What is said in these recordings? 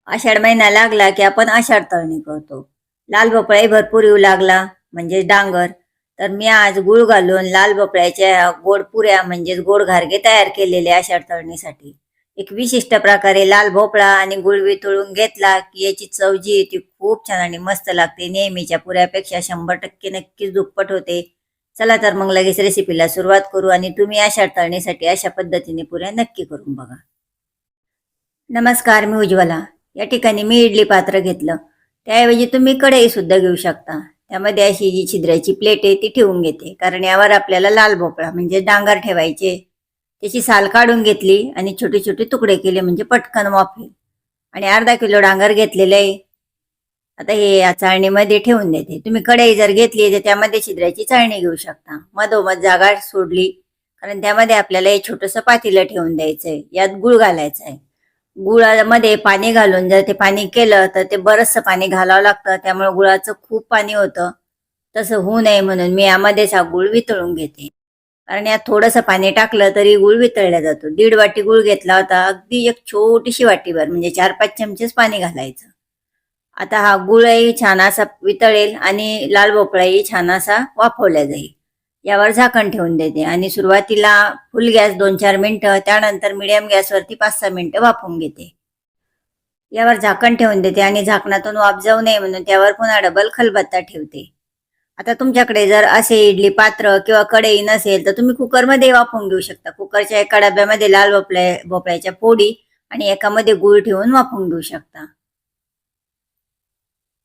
आषाढ महिना लागला की आपण आषाढ तळणी करतो. लाल भोपळाही भरपूर येऊ लागला म्हणजे डांगर. तर मी आज गुळ घालून लाल भोपळ्याच्या गोड पुऱ्या म्हणजेच गोड घारगे तयार केलेले आषाढ तळणीसाठी. एक विशिष्ट प्रकारे लाल भोपळा आणि गुळ वितळून घेतला की याची चव जी आहे ती खूप छान आणि मस्त लागते. नेहमीच्या पुऱ्यापेक्षा 100% नक्कीच दुप्पट होते. चला तर मग लगेच रेसिपीला सुरुवात करू आणि तुम्ही आषाढ तळणीसाठी अशा पद्धतीने पुऱ्या नक्की करून बघा. नमस्कार, मी उज्ज्वला. या ठिकाणी मी इडली पात्र घेतलं. त्याऐवजी तुम्ही कढई सुद्धा घेऊ शकता. त्यामध्ये अशी जी छिद्राची प्लेट आहे ती ठेवून घेते, कारण यावर आपल्याला लाल भोपळा म्हणजे डांगर ठेवायचे. त्याची साल काढून घेतली आणि छोटे छोटे तुकडे केले म्हणजे पटकन वाफेल. आणि अर्धा किलो डांगर घेतलेले आहे. आता हे या चाळणीमध्ये ठेवून देते. तुम्ही कढई जर घेतली तर त्यामध्ये छिद्राची चाळणी घेऊ शकता. मधोमध जागा सोडली, कारण त्यामध्ये आपल्याला हे छोटंसं पातेलं ठेवून द्यायचंय. यात गुळ घालायचा आहे. गुळामध्ये पाणी घालून जर ते पाणी केलं तर ते बरचसं पाणी घालावं लागतं, त्यामुळे गुळाचं खूप पाणी होतं. तसं होऊ नये म्हणून मी यामध्येच हा गुळ वितळून घेते. कारण यात थोडंसं पाणी टाकलं तरी गुळ वितळला जातो. 1.5 वाटी गुळ घेतला होता. अगदी एक छोटीशी वाटीभर म्हणजे 4-5 चमचेच पाणी घालायचं. आता हा गुळही छान असा वितळेल आणि लाल भोपळाही छान असा वाफवला जाईल. यावर झाकण ठेवून देते आणि सुरुवातीला फुल गॅस 2-4 मिनिटं, त्यानंतर मिडियम गॅसवरती 5-6 मिनिटं वाफवून घेते. यावर झाकण ठेवून देते आणि झाकणातून वाफ जाऊ नये म्हणून त्यावर पुन्हा डबल खलबत्ता ठेवते. आता तुमच्याकडे जर असे इडली पात्र किंवा कढई नसेल तर तुम्ही कुकरमध्ये वाफवून घेऊ शकता. कुकरच्या एका डब्यामध्ये लाल भोपळ्याच्या फोडी आणि एकामध्ये गूळ ठेवून वाफवून घेऊ शकता.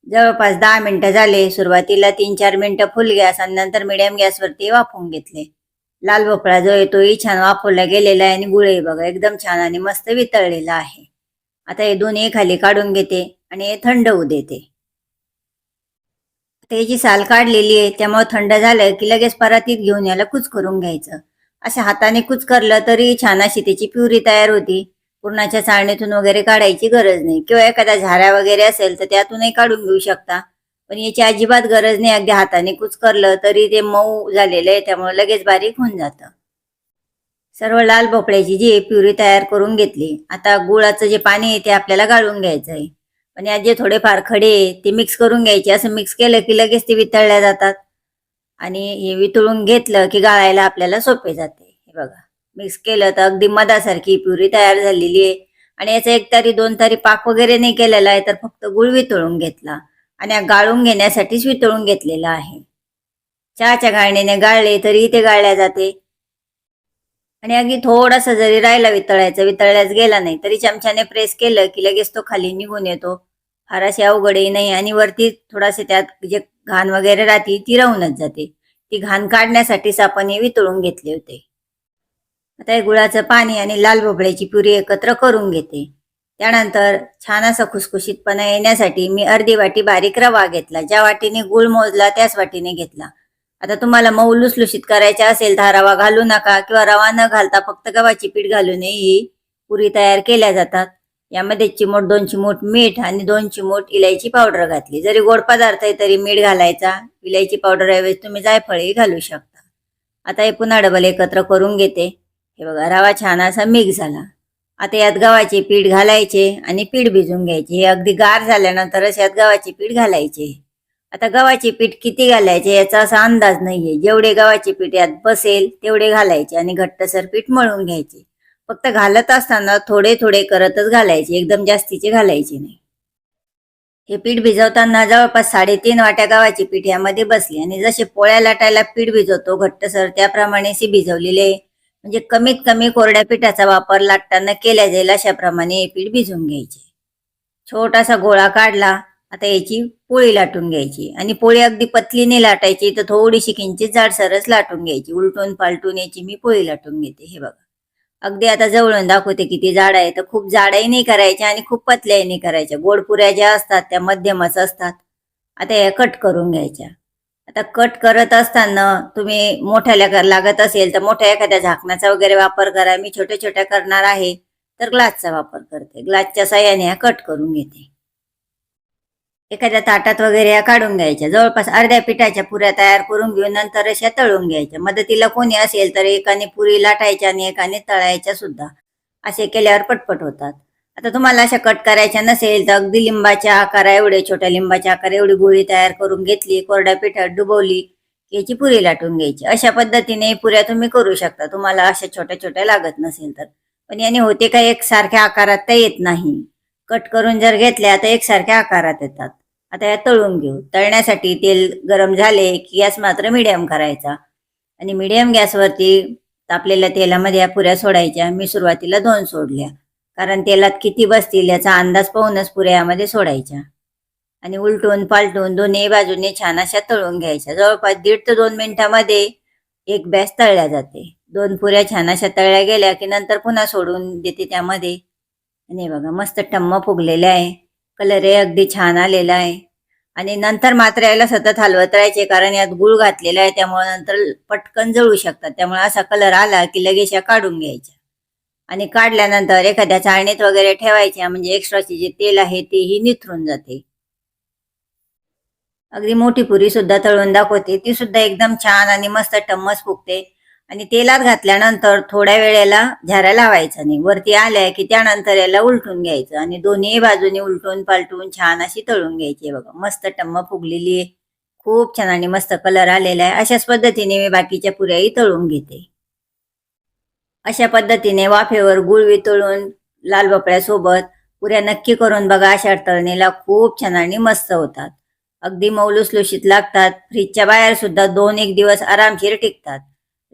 जवळपास 10 मिनिटं झाले. सुरुवातीला 3-4 मिनिटं फुल गॅस आणि नंतर मिडियम गॅसवरती वाफवून घेतले. लाल भोपळा जो आहे तोही छान वाफवला गेलेला आहे आणि गुळही बघा एकदम छान आणि मस्त वितळलेला आहे. आता हे दोन्ही खाली काढून घेते आणि हे थंड होऊ देते. त्याची साल काढलेली आहे, त्यामुळे थंड झालं की लगेच परातीत घेऊन याला कुच करून घ्यायचं. अशा हाताने कुच करलं तरी छान अशी त्याची प्युरी तयार होती. पुरणाच्या चाळणीतून वगैरे काढायची गरज नाही, किंवा एखाद्या झाऱ्या वगैरे असेल तर त्यातूनही काढून घेऊ शकता. पण याची अजिबात गरज नाही. अगदी हाताने कुच करलं तरी ते मऊ झालेलं आहे, त्यामुळे लगेच बारीक होऊन जातं. सर्व लाल भोपळ्याची जी प्युरी तयार करून घेतली. आता गुळाचं जे पाणी आहे ते आपल्याला गाळून घ्यायचं आहे. पण यात जे थोडेफार खडे ते मिक्स करून घ्यायचे. असं मिक्स केलं की लगेच ते वितळल्या जातात आणि हे वितळून घेतलं की गाळायला आपल्याला सोपे जाते. हे बघा, मिक्स केलं तर अगदी मधासारखी प्युरी तयार झालेली आहे. आणि याचा 1 तारी 2 तारी पाक वगैरे नाही केलेला आहे, तर फक्त गुळ वितळून घेतला आणि गाळून घेण्यासाठीच वितळून घेतलेला आहे. चहाच्या गाळणीने गाळले तरी ते गाळल्या जाते. आणि अगदी थोडासा जरी राहिला वितळायचा, वितळल्याच गेला नाही तरी चमच्याने प्रेस केलं की लगेच तो खाली निघून येतो. फार अशी अवघडही नाही. आणि वरती थोडासे त्यात जे घाण वगैरे राहते ती राहूनच जाते. ती घाण काढण्यासाठीच आपण हे वितळून घेतले होते. आता हे गुळाचं पाणी आणि लाल भोपळ्याची प्युरी एकत्र करून घेते. त्यानंतर छान असा खुसखुशीतपणा येण्यासाठी मी अर्धी वाटी बारीक रवा घेतला. ज्या वाटीने गुळ मोजला त्याच वाटीने घेतला. आता तुम्हाला मऊ लुसलुशीत करायचा असेल तर रवा घालू नका, किंवा रवा न घालता फक्त गव्हाची पीठ घालूनही ही पुरी तयार केल्या जातात. यामध्ये 2 चिमूट मीठ आणि 2 चिमूट इलायची पावडर घातली. जरी गोड पदार्थ आहे तरी मीठ घालायचा. इलायची पावडर ऐवजी तुम्ही जायफळही घालू शकता. आता हे पुन्हा डबल एकत्र करून घेते. हे बघा, रवा छान असा मिक्स झाला. आता यात गव्हाचे पीठ घालायचे आणि पीठ भिजून घ्यायचे. हे अगदी गार झाल्यानंतरच यात गव्हाचे पीठ घालायचे. आता गव्हाचे पीठ किती घालायचे याचा असा अंदाज नाहीये. जेवढे गव्हाचे पीठ यात बसेल तेवढे घालायचे आणि घट्टसर पीठ मळून घ्यायचे. फक्त घालत असताना थोडे थोडे करतच घालायचे, एकदम जास्तीचे घालायचे नाही. हे पीठ भिजवताना जवळपास 3.5 वाट्या गव्हाचे पीठ यामध्ये बसले आणि जसे पोळ्या लाटायला पीठ भिजवतो घट्टसर त्याप्रमाणे भिजवलेले, म्हणजे कमीत कमी कोरड्या पिठाचा वापर लाटताना केला जाईल अशा प्रमाणे हे पीठ भिजवून घ्यायचे. छोटासा गोळा काढला. आता याची पोळी लाटून घ्यायची आणि पोळी अगदी पतलीने लाटायची, तर थोडीशी किंचित जाडसरच लाटून घ्यायची. उलटून पालटून याची मी पोळी लाटून घेते. हे बघा, अगदी आता जवळून दाखवते किती जाड आहे. तर खूप जाडही नाही करायच्या आणि खूप पतल्याही नाही करायच्या. गोड पुऱ्या ज्या असतात त्या मध्यमच असतात. आता या कट करून घ्यायच्या. आता कट करत असताना तुम्ही मोठ्या लागत असेल तर मोठ्या एखाद्या झाकणाचा वगैरे वापर करा. मी छोट्या छोट्या करणार आहे तर ग्लासचा वापर करते. ग्लासच्या साह्याने ह्या कट करून घेते. एखाद्या ताटात वगैरे या काढून घ्यायच्या. जवळपास अर्ध्या पिठाच्या पुऱ्या तयार करून घेऊन नंतर अशा तळून घ्यायच्या. मदतीला कोणी असेल तर एकाने पुरी लाटायच्या आणि एकाने तळायच्या सुद्धा. असे केल्यावर पटपट होतात. आता तुम्हाला अशा कट करायच्या नसेल तर अगदी लिंबाच्या आकारा एवढे, छोट्या लिंबाच्या आकारा एवढी गोळी तयार करून घेतली, कोरड्या पिठात डुबवली की याची पुरी लाटून घ्यायची. अशा पद्धतीने पुऱ्या तुम्ही करू शकता, तुम्हाला अशा छोट्या छोट्या लागत नसेल तर. पण याने होते काय, एकसारख्या आकारात त्या येत नाही. कट करून जर घेतल्या तर एकसारख्या आकारात येतात. आता या तळून घेऊ. तळण्यासाठी तेल गरम झाले की गॅस मात्र मिडियम करायचा आणि मिडियम गॅसवरती तापलेल्या तेलामध्ये या पुऱ्या सोडायच्या. मी सुरुवातीला 2 सोडल्या, कारण तेलात किती बसतील याचा अंदाज पाहूनच पुऱ्या यामध्ये सोडायच्या आणि उलटून पालटून दोन्ही बाजूने छान अशा तळून घ्यायच्या. जवळपास 1.5 ते 2 मिनिटामध्ये एक बॅच तळल्या जाते. 2 पुऱ्या छान अशा तळल्या गेल्या की नंतर पुन्हा सोडून देते त्यामध्ये. आणि बघा मस्त टम्म फुगलेले आहे, कलरही अगदी छान आलेला आहे. आणि नंतर मात्र याला सतत हलवत राहायचे, कारण यात गुळ घातलेला आहे, त्यामुळे नंतर पटकन जळू शकतात. त्यामुळे असा कलर आला की लगेच या काढून घ्यायच्या आणि काढल्यानंतर एखाद्या चाळणीत वगैरे ठेवायच्या, म्हणजे एक्स्ट्राची जे तेल आहे तेही निथरून जाते. अगदी मोठी पुरी सुद्धा तळून दाखवते, ती सुद्धा एकदम छान आणि मस्त टम्मस फुगते. आणि तेलात घातल्यानंतर थोड्या वेळेला झारा लावायचा नाही. वरती आल्या की त्यानंतर याला उलटून घ्यायचं आणि दोन्ही बाजूनी उलटून पालटून छान अशी तळून घ्यायची. बघा मस्त टम्म फुगलेली आहे, खूप छान आणि मस्त कलर आलेला आहे. अशाच पद्धतीने मी बाकीच्या पुऱ्याही तळून घेते. अशा पद्धतीने वाफेवर गुळ वितळून लाल भोपळ्यासोबत पुऱ्या नक्की करून बघा. अशा तळणीला खूप छान आणि मस्त होतात. अगदी मऊ लुसलुशीत लागतात. फ्रीजच्या बाहेर सुद्धा 2-1 दिवस आरामशीर टिकतात.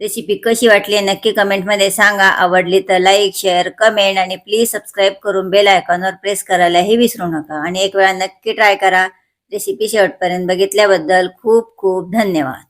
रेसिपी कशी वाटली नक्की कमेंटमध्ये सांगा. आवडली तर लाईक, शेअर, कमेंट आणि प्लीज सबस्क्राईब करून बेल आयकॉनवर प्रेस करायलाही विसरू नका. आणि एक वेळा नक्की ट्राय करा. रेसिपी शेवटपर्यंत बघितल्याबद्दल खूप खूप धन्यवाद.